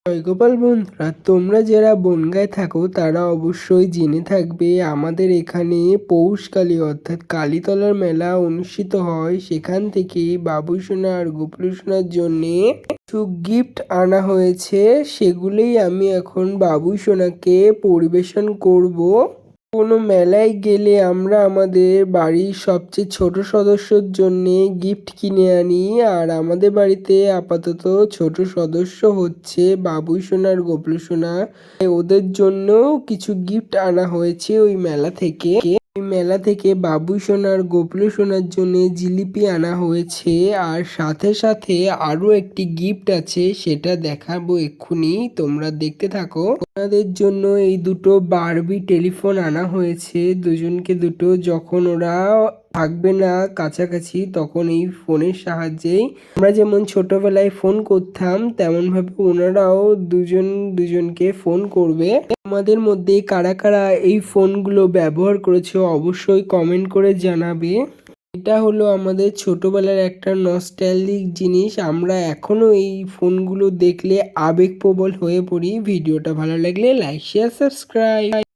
জয়গোপাল বন্ধুরা, তোমরা যারা বনগাঁয় থাকো তারা অবশ্যই জেনে থাকবে আমাদের এখানে পৌষকালী অর্থাৎ কালীতলার মেলা অনুষ্ঠিত হয়। সেখান থেকে বাবুসোনা আর গোপুসোনার জন্যে কিছু গিফট আনা হয়েছে, সেগুলোই আমি এখন বাবুসোনাকে পরিবেশন করব। কোনো মেলায় গেলে আমরা আমাদের বাড়ির সবচেয়ে ছোট সদস্যর জন্যে গিফট কিনে আনি, আর আমাদের বাড়িতে আপাতত ছোট সদস্য হচ্ছে বাবুসোনা আর গোপুসোনা। ওদের জন্যও কিছু গিফট আনা হয়েছে ওই মেলা থেকে। বাবুসোনা আর গোপুসোনার জন্য জিলিপি আনা হয়েছে, আর সাথে সাথে আরো একটি গিফট আছে, সেটা দেখাবো এক্ষুনি, তোমরা দেখতে থাকো। ওনাদের জন্য এই দুটো বারবি টেলিফোন আনা হয়েছে, দুজনকে দুটো। যখন ওরা থাকবে না কাছাকাছি তখন এই ফোনের সাহায্যেই আমরা যেমন ছোটবেলায় ফোন করতাম তেমন ভাবে ওনারাও দুজনকে ফোন করবে। আমাদের মধ্যে কারা কারা এই ফোনগুলো ব্যবহার করেছে অবশ্যই কমেন্ট করে জানাবে। এটা হলো আমাদের ছোটবেলার একটা নস্টালজিক জিনিস, আমরা এখনো এই ফোনগুলো দেখলে আবেগপ্রবল হয়ে পড়ি। ভিডিওটা ভালো লাগলে লাইক শেয়ার সাবস্ক্রাইব।